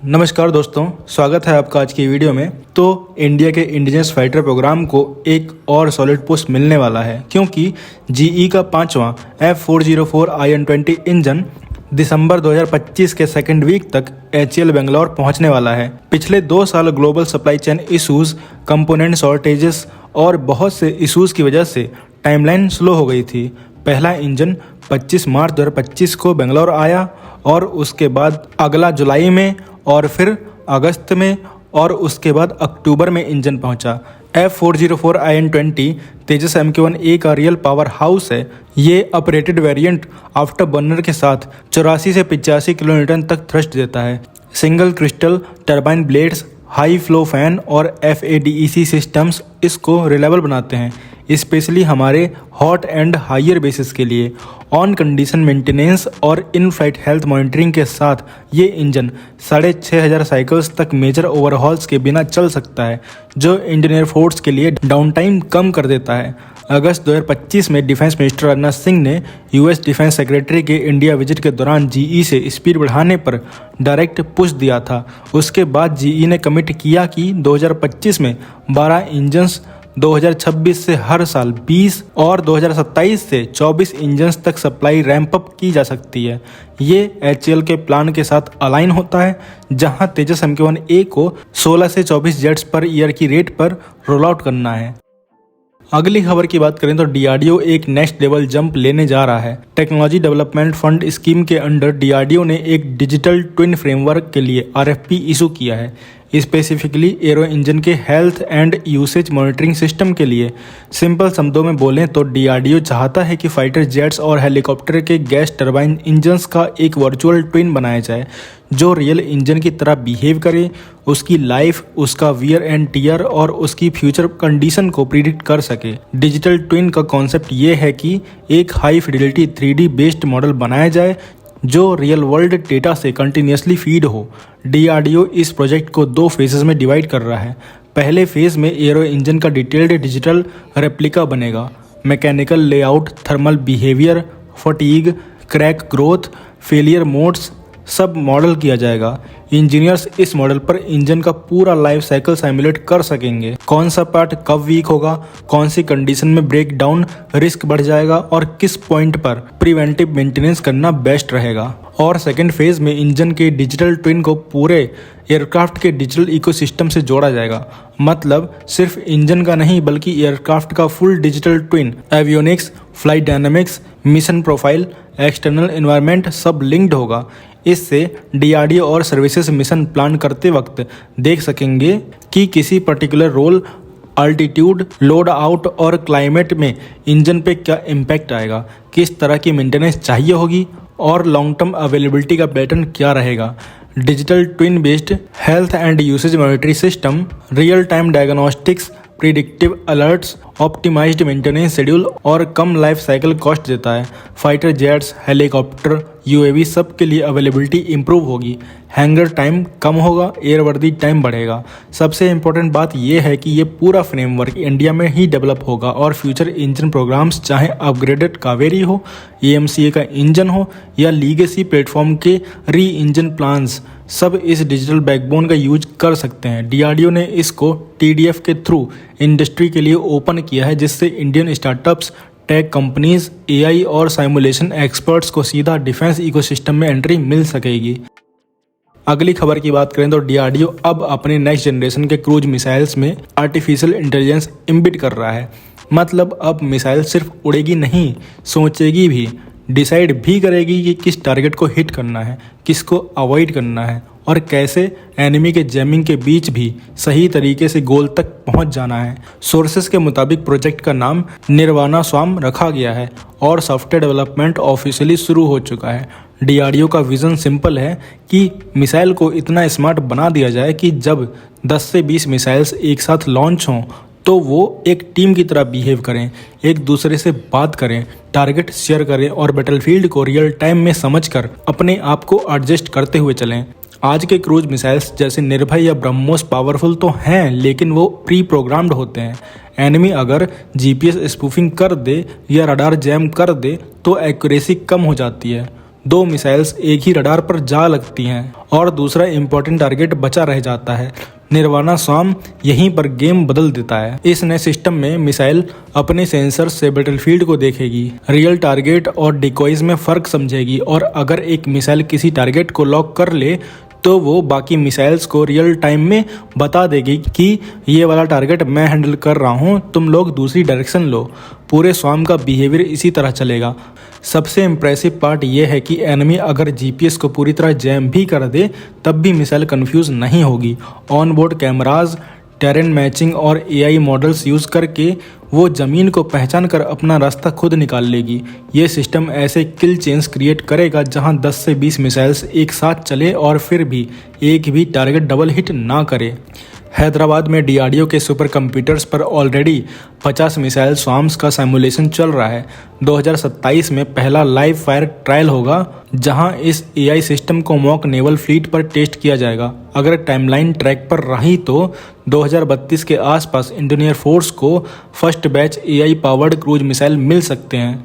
नमस्कार दोस्तों, स्वागत है आपका आज की वीडियो में। तो इंडिया के इंडिजिनस फाइटर प्रोग्राम को एक और सॉलिड पुश मिलने वाला है क्योंकि जीई का 5वां F404 IN-20 इंजन दिसंबर 2025 के सेकेंड वीक तक HAL बेंगलोर पहुंचने वाला है। पिछले 2 साल global supply chain issues, component shortages और बहुत से इशूज़ की वजह से टाइमलाइन स्लो हो गई थी। पहला इंजन 25 मार्च 2025 को बेंगलोर आया और उसके बाद अगला जुलाई में और फिर अगस्त में और उसके बाद अक्टूबर में इंजन पहुंचा। F404 IN-20 तेजस MK1A का रियल पावर हाउस है। ये ऑपरेटेड वेरिएंट आफ्टर बर्नर के साथ 84 से 85 किलोमीटर तक थ्रस्ट देता है। Single crystal turbine blades, high flow fan और FADEC सिस्टम्स इसको रिलायबल बनाते हैं, स्पेशली हमारे हॉट एंड हायर बेसिस के लिए। ऑन कंडीशन मेंटेनेंस और इन फ्लाइट हेल्थ मॉनिटरिंग के साथ ये इंजन 6500 साइकिल्स तक मेजर ओवरहॉल्स के बिना चल सकता है, जो इंडियन एयरफोर्स के लिए डाउन टाइम कम कर देता है। अगस्त 2025 में डिफेंस मिनिस्टर राजनाथ सिंह ने यूएस डिफेंस सेक्रेटरी के इंडिया विजिट के दौरान जीई से स्पीड बढ़ाने पर डायरेक्ट पुश दिया था। उसके बाद जीई ने कमिट किया कि 2025 में 12 इंजन्स, 2026 से हर साल 20 और 2027 से 24 इंजन्स तक सप्लाई रैंप अप की जा सकती है। ये HAL के प्लान के साथ अलाइन होता है, जहां तेजस MK1A को 16 से 24 जेट्स पर ईयर की रेट पर रोल आउट करना है। अगली खबर की बात करें तो DRDO एक नेक्स्ट लेवल जंप लेने जा रहा है। टेक्नोलॉजी डेवलपमेंट फंड स्कीम के अंडर DRDO ने एक डिजिटल ट्विन फ्रेमवर्क के लिए RFP इशू किया है, स्पेसिफिकली एरो इंजन के health and usage monitoring system के लिए। सिंपल शब्दों में बोलें तो DRDO चाहता है कि फाइटर जेट्स और हेलीकॉप्टर के गैस टरबाइन इंजन्स का एक वर्चुअल ट्विन बनाया जाए जो रियल इंजन की तरह बिहेव करे, उसकी लाइफ, उसका वियर एंड टियर और उसकी फ्यूचर कंडीशन को प्रिडिक्ट कर सके। डिजिटल ट्विन का कॉन्सेप्ट ये है कि एक high Fidelity 3D based model बनाया जाए जो रियल वर्ल्ड डेटा से कंटिन्यूसली फीड हो। DRDO इस प्रोजेक्ट को 2 फेजेस में डिवाइड कर रहा है। पहले फेज में एरो इंजन का डिटेल्ड डिजिटल रेप्लिका बनेगा। Mechanical layout, thermal behaviour, fatigue, crack growth, failure modes सब मॉडल किया जाएगा। इंजीनियर्स इस मॉडल पर इंजन का पूरा लाइफ साइकिल सिमुलेट कर सकेंगे। कौन सा पार्ट कब वीक होगा, कौन सी कंडीशन में ब्रेक डाउन रिस्क बढ़ जाएगा और किस पॉइंट पर प्रिवेंटिव मेंटेनेंस करना बेस्ट रहेगा। और सेकेंड फेज में इंजन के डिजिटल ट्विन को पूरे एयरक्राफ्ट के डिजिटल इकोसिस्टम से जोड़ा जाएगा। मतलब सिर्फ इंजन का नहीं बल्कि एयरक्राफ्ट का full digital twin, avionics, flight dynamics, mission profile, external environment सब लिंक्ड होगा। इससे DRDO और सर्विसेज मिशन प्लान करते वक्त देख सकेंगे कि किसी particular role, altitude, load out और क्लाइमेट में इंजन पे क्या इम्पैक्ट आएगा, किस तरह की मेंटेनेंस चाहिए होगी और लॉन्ग टर्म अवेलेबिलिटी का पैटर्न क्या रहेगा। Digital twin based health and usage monitoring system real time diagnostics, predictive alerts, optimised maintenance schedule और कम लाइफ साइकिल कॉस्ट देता है। फाइटर जेट्स, हेलीकॉप्टर, UAV सब के लिए अवेलेबिलिटी इंप्रूव होगी, हैंगर टाइम कम होगा, एयरवर्दी टाइम बढ़ेगा। सबसे इंपॉर्टेंट बात यह है कि ये पूरा फ्रेमवर्क इंडिया में ही डेवलप होगा और फ्यूचर इंजन प्रोग्राम्स चाहे अपग्रेडेड कावेरी हो, AMCA का इंजन हो या लीगेसी प्लेटफॉर्म के री इंजन प्लान्स, सब इस डिजिटल बैकबोन का यूज कर सकते हैं। DRDO ने इसको TDF के थ्रू इंडस्ट्री के लिए ओपन किया है, जिससे Indian startups, tech companies, AI और साइमुलेशन एक्सपर्ट्स को सीधा डिफेंस इकोसिस्टम में एंट्री मिल सकेगी। अगली खबर की बात करें तो DRDO अब अपने नेक्स्ट जनरेशन के क्रूज मिसाइल्स में आर्टिफिशियल इंटेलिजेंस इम्बिट कर रहा है। मतलब अब मिसाइल सिर्फ उड़ेगी नहीं, सोचेगी भी, डिसाइड भी करेगी कि किस टारगेट को हिट करना है, किसको अवॉइड करना है और कैसे एनिमी के जैमिंग के बीच भी सही तरीके से गोल तक पहुंच जाना है। सोर्सेस के मुताबिक प्रोजेक्ट का नाम निर्वाणा स्वाम रखा गया है और सॉफ्टवेयर डेवलपमेंट ऑफिशियली शुरू हो चुका है। DRDO का विजन सिंपल है कि मिसाइल को इतना स्मार्ट बना दिया जाए कि जब 10 से 20 मिसाइल्स एक साथ लॉन्च हों तो वो एक टीम की तरह बिहेव करें, एक दूसरे से बात करें, टारगेट शेयर करें और बैटलफील्ड को रियल टाइम में समझकर अपने आप को एडजस्ट करते हुए चलें। आज के क्रूज मिसाइल्स जैसे निर्भय या ब्रह्मोस पावरफुल तो हैं, लेकिन वो प्री प्रोग्राम्ड होते हैं। एनिमी अगर GPS स्पूफिंग कर दे या रडार जैम कर दे तो एक्यूरेसी कम हो जाती है। 2 मिसाइल्स एक ही रडार पर जा लगती हैं और दूसरा इंपॉर्टेंट टारगेट बचा रह जाता है। निर्वाणा स्वाम यहीं पर गेम बदल देता है। इस नए सिस्टम में मिसाइल अपने सेंसर से बैटलफील्ड को देखेगी, रियल टारगेट और डिकॉइज में फर्क समझेगी और अगर एक मिसाइल किसी टारगेट को लॉक कर ले तो वो बाकी मिसाइल्स को रियल टाइम में बता देगी कि ये वाला टारगेट मैं हैंडल कर रहा हूँ, तुम लोग दूसरी डायरेक्शन लो। पूरे स्वाम का बिहेवियर इसी तरह चलेगा। सबसे इम्प्रेसिव पार्ट ये है कि एनिमी अगर जीपीएस को पूरी तरह जैम भी कर दे तब भी मिसाइल कंफ्यूज नहीं होगी। On board cameras, terrain matching और एआई मॉडल्स यूज़ करके वो ज़मीन को पहचान कर अपना रास्ता खुद निकाल लेगी। ये सिस्टम ऐसे किल चेन्स क्रिएट करेगा जहां 10 से 20 मिसाइल्स एक साथ चले और फिर भी एक भी टारगेट डबल हिट ना करे। हैदराबाद में डीआरडीओ के सुपर कंप्यूटर्स पर ऑलरेडी 50 मिसाइल स्वाम्स का सिमुलेशन चल रहा है। 2027 में पहला लाइव फायर ट्रायल होगा जहां इस एआई सिस्टम को मॉक नेवल फ्लीट पर टेस्ट किया जाएगा। अगर टाइमलाइन ट्रैक पर रही तो 2032 के आसपास इंडियन एयरफोर्स को first batch AI powered cruise missile मिल सकते हैं।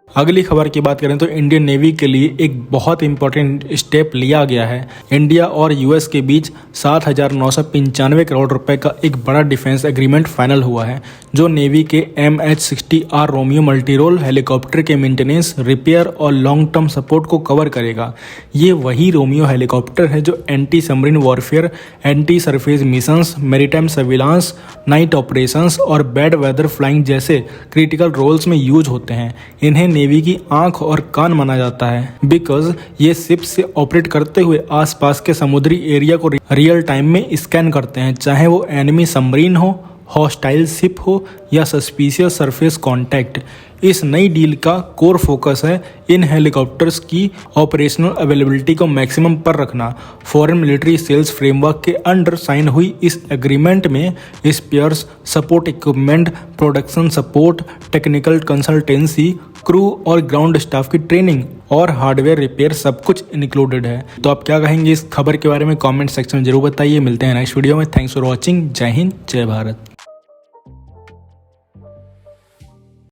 अगली खबर की बात करें तो इंडियन नेवी के लिए एक बहुत इंपॉर्टेंट स्टेप लिया गया है। इंडिया और यूएस के बीच 7,995 करोड़ रुपए का एक बड़ा डिफेंस एग्रीमेंट फाइनल हुआ है जो नेवी के MH-60R रोमियो मल्टीरोल हेलीकॉप्टर के मेंटेनेंस, रिपेयर और लॉन्ग टर्म सपोर्ट को कवर करेगा। ये वही रोमियो हेलीकॉप्टर है जो anti submarine warfare, anti surface missions, maritime surveillance, night operations और बैड वेदर फ्लाइंग जैसे क्रिटिकल रोल्स में यूज होते हैं। इन्हें नेवी की आंख और कान माना जाता है बिकॉज ये शिप से ऑपरेट करते हुए आसपास के समुद्री एरिया को रियल टाइम में स्कैन करते हैं, चाहे वो एनिमी सबमरीन हो, हॉस्टाइल शिप हो या सस्पिशियस सरफेस कांटेक्ट। इस नई डील का कोर फोकस है इन हेलीकॉप्टर्स की ऑपरेशनल अवेलेबिलिटी को मैक्सिमम पर रखना। फॉरेन मिलिट्री सेल्स फ्रेमवर्क के अंडर साइन हुई इस एग्रीमेंट में spares, support equipment, production support, technical consultancy, crew और ग्राउंड स्टाफ की ट्रेनिंग और हार्डवेयर रिपेयर सब कुछ इंक्लूडेड है। तो आप क्या कहेंगे इस खबर के बारे में कमेंट सेक्शन में जरूर बताइए। मिलते हैं नेक्स्ट वीडियो में। Thanks for watching. जय हिंद, जय भारत।